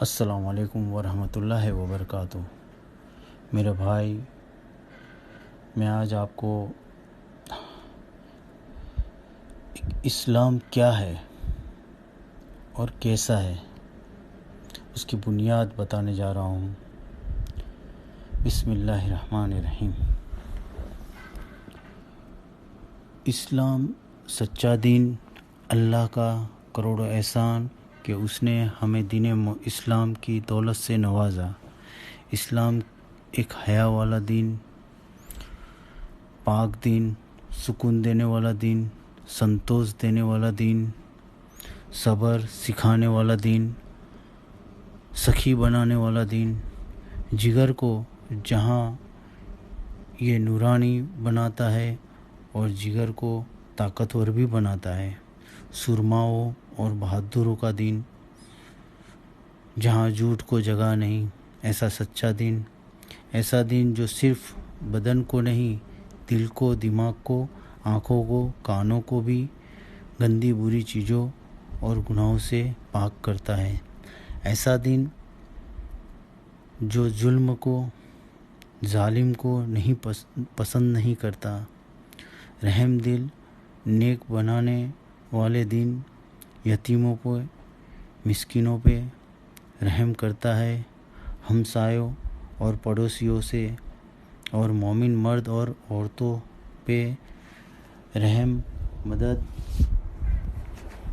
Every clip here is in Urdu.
السلام علیکم ورحمۃ اللہ وبرکاتہ۔ میرے بھائی، میں آج آپ کو اسلام کیا ہے اور کیسا ہے اس کی بنیاد بتانے جا رہا ہوں۔ بسم اللہ الرحمن الرحیم۔ اسلام سچا دین، اللہ کا کروڑوں احسان کہ اس نے ہمیں دین اسلام کی دولت سے نوازا۔ اسلام ایک حیا والا دین، پاک دین، سکون دینے والا دین، سنتوش دینے والا دین، صبر سکھانے والا دین، سخی بنانے والا دین، جگر کو جہاں یہ نورانی بناتا ہے اور جگر کو طاقتور بھی بناتا ہے، سرماؤں اور بہادروں کا دین، جہاں جھوٹ کو جگہ نہیں، ایسا سچا دین، ایسا دین جو صرف بدن کو نہیں، دل کو، دماغ کو، آنکھوں کو، کانوں کو بھی گندی بری چیزوں اور گناہوں سے پاک کرتا ہے۔ ایسا دین جو ظلم کو، ظالم کو پسند نہیں کرتا، رحم دل، نیک بنانے والے دین، یتیموں پہ، مسکینوں پہ رحم کرتا ہے، ہمسایوں اور پڑوسیوں سے اور مومن مرد اور عورتوں پہ رحم، مدد،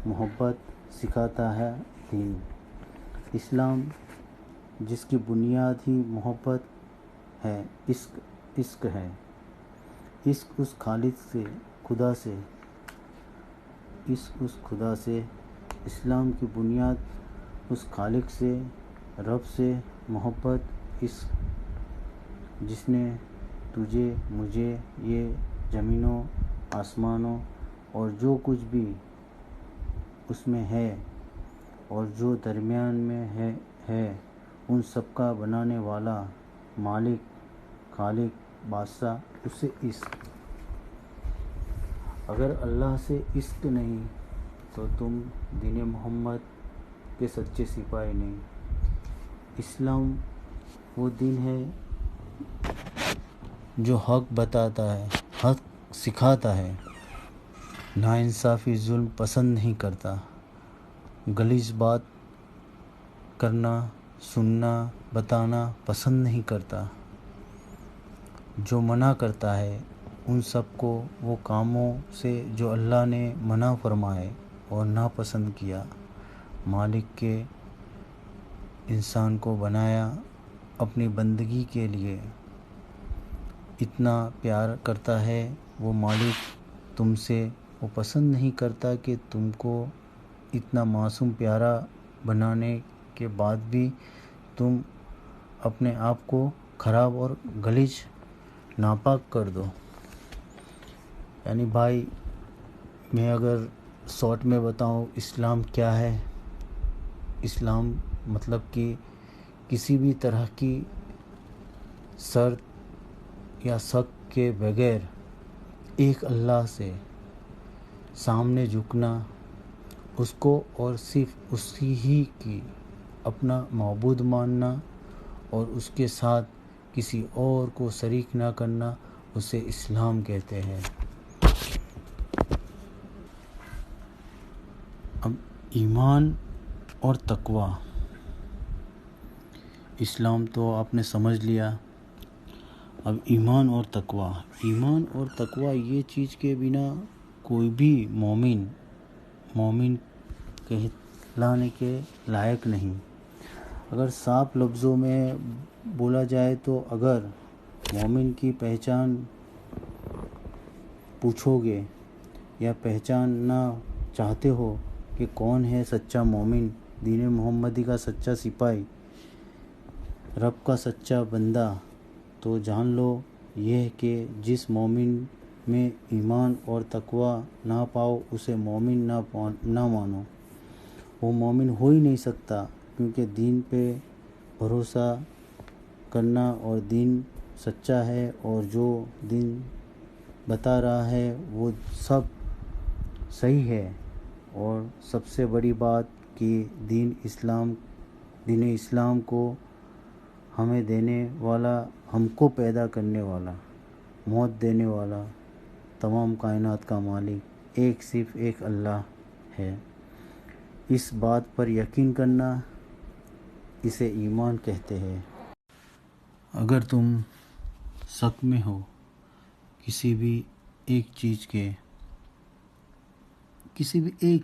محبت سکھاتا ہے دین۔ اسلام جس کی بنیاد ہی محبت ہے، عشق ہے، عشق اس خالق سے، خدا سے، عشق اس خدا سے، اسلام کی بنیاد اس خالق سے، رب سے محبت، عشق، جس نے تجھے، مجھے، یہ زمینوں، آسمانوں اور جو کچھ بھی اس میں ہے اور جو درمیان میں ہے ان سب کا بنانے والا، مالک، خالق، بادشاہ، اسے عشق۔ اگر اللہ سے عشق نہیں تو تم دین محمد کے سچے سپاہی نہیں۔ اسلام وہ دین ہے جو حق بتاتا ہے، حق سکھاتا ہے، ناانصافی، ظلم پسند نہیں کرتا، غلیظ بات کرنا، سننا، بتانا پسند نہیں کرتا، جو منع کرتا ہے ان سب کو، وہ کاموں سے جو اللہ نے منع فرمائے اور ناپسند کیا۔ مالک کے انسان کو بنایا اپنی بندگی کے لیے، اتنا پیار کرتا ہے وہ مالک تم سے، وہ پسند نہیں کرتا کہ تم کو اتنا معصوم پیارا بنانے کے بعد بھی تم اپنے آپ کو خراب اور غلیظ، ناپاک کر دو۔ یعنی بھائی، میں اگر شارٹ میں بتاؤں اسلام کیا ہے، اسلام مطلب کہ کسی بھی طرح کی شرط یا شک کے بغیر ایک اللہ سے سامنے جھکنا، اس کو اور صرف اسی ہی کی اپنا معبود ماننا اور اس کے ساتھ کسی اور کو شریک نہ کرنا، اسے اسلام کہتے ہیں۔ اب ایمان اور تقوی، اسلام تو آپ نے سمجھ لیا، اب ایمان اور تقوی۔ ایمان اور تقوی یہ چیز کے بنا کوئی بھی مومن کہلانے کے لائق نہیں۔ اگر صاف لفظوں میں بولا جائے تو اگر مومن کی پہچان پوچھو گے یا پہچاننا چاہتے ہو کہ کون ہے سچا مومن، دین محمدی کا سچا سپاہی، رب کا سچا بندہ، تو جان لو یہ کہ جس مومن میں ایمان اور تقوی نہ پاؤ اسے مومن نہ مانو، وہ مومن ہو ہی نہیں سکتا، کیونکہ دین پہ بھروسہ کرنا اور دین سچا ہے اور جو دین بتا رہا ہے وہ سب صحیح ہے۔ اور سب سے بڑی بات کہ دین اسلام دین اسلام کو ہمیں دینے والا، ہم کو پیدا کرنے والا، موت دینے والا، تمام کائنات کا مالک صرف ایک اللہ ہے۔ اس بات پر یقین کرنا، اسے ایمان کہتے ہیں۔ اگر تم شک میں ہو کسی بھی ایک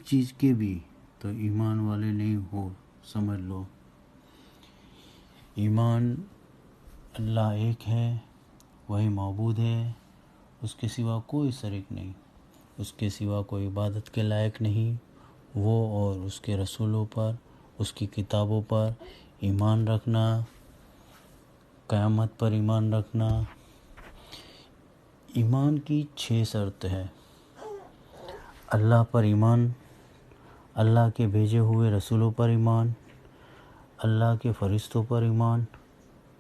چیز کے بھی تو ایمان والے نہیں ہو، سمجھ لو۔ ایمان اللہ ایک ہے، وہی معبود ہے، اس کے سوا کوئی شریک نہیں، اس کے سوا کوئی عبادت کے لائق نہیں۔ وہ اور اس کے رسولوں پر، اس کی کتابوں پر ایمان رکھنا، قیامت پر ایمان رکھنا۔ ایمان کی 6 شرط ہے۔ اللہ پر ایمان، اللہ کے بھیجے ہوئے رسولوں پر ایمان، اللہ کے فرشتوں پر ایمان،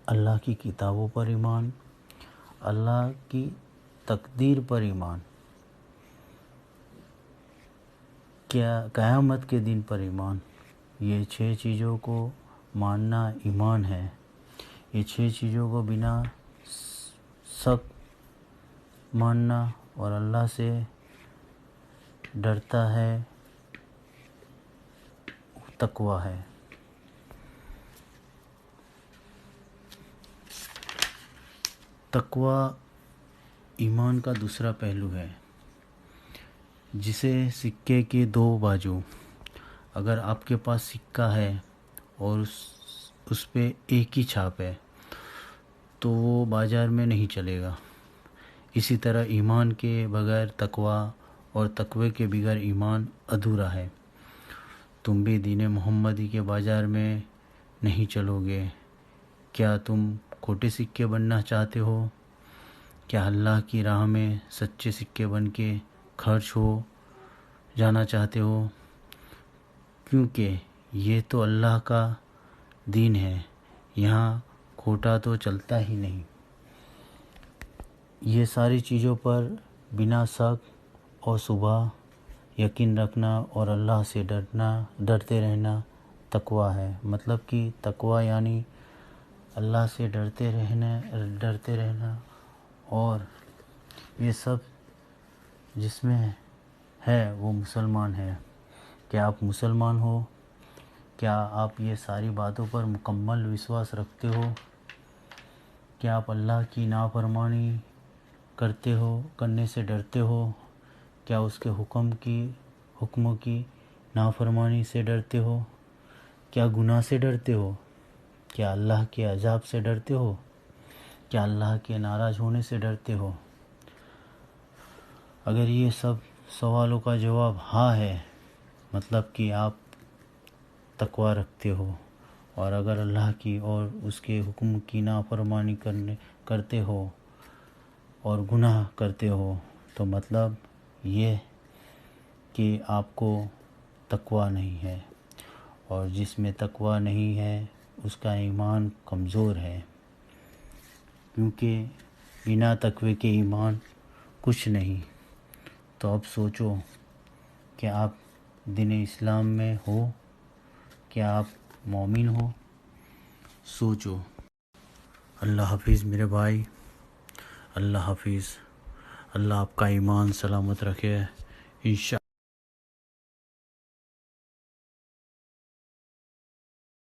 اللہ کی کتابوں پر ایمان، اللہ کی تقدیر پر ایمان، قیامت کے دن پر ایمان۔ یہ 6 چیزوں کو ماننا ایمان ہے۔ یہ 6 چیزوں کو بنا شک ماننا اور اللہ سے ڈرتا ہے، تقویٰ ہے۔ تقویٰ ایمان کا دوسرا پہلو ہے، جسے سکے کے 2 بازو۔ اگر آپ کے پاس سکہ ہے اور اس پہ ایک ہی چھاپ ہے تو وہ بازار میں نہیں چلے گا۔ اسی طرح ایمان کے بغیر تقویٰ اور تقوی کے بغیر ایمان ادھورا ہے۔ تم بھی دین محمدی کے بازار میں نہیں چلو گے۔ کیا تم کھوٹے سکے بننا چاہتے ہو؟ کیا اللہ کی راہ میں سچے سکے بن کے خرچ ہو جانا چاہتے ہو؟ کیونکہ یہ تو اللہ کا دین ہے، یہاں کھوٹا تو چلتا ہی نہیں۔ یہ ساری چیزوں پر بنا شک اور شبہ یقین رکھنا اور اللہ سے ڈرتے رہنا تقویٰ ہے۔ مطلب کہ تقویٰ یعنی اللہ سے ڈرتے رہنا، اور یہ سب جس میں ہے وہ مسلمان ہے۔ کیا آپ مسلمان ہو؟ کیا آپ یہ ساری باتوں پر مکمل وشواس رکھتے ہو؟ کیا آپ اللہ کی نافرمانی کرنے سے ڈرتے ہو؟ کیا اس کے حکموں کی نافرمانی سے ڈرتے ہو؟ کیا گناہ سے ڈرتے ہو؟ کیا اللہ کے عذاب سے ڈرتے ہو؟ کیا اللہ کے ناراض ہونے سے ڈرتے ہو؟ اگر یہ سب سوالوں کا جواب ہاں ہے، مطلب کہ آپ تقویٰ رکھتے ہو، اور اگر اللہ کی اور اس کے حکم کی نافرمانی کرتے ہو اور گناہ کرتے ہو، تو مطلب یہ کہ آپ کو تقویٰ نہیں ہے، اور جس میں تقویٰ نہیں ہے اس کا ایمان کمزور ہے، کیونکہ بنا تقوی کے ایمان کچھ نہیں۔ تو اب سوچو کہ آپ دین اسلام میں ہو، کیا آپ مومن ہو؟ سوچو۔ اللہ حافظ میرے بھائی، اللہ حافظ۔ اللہ آپ کا ایمان سلامت رکھے، انشاءاللہ۔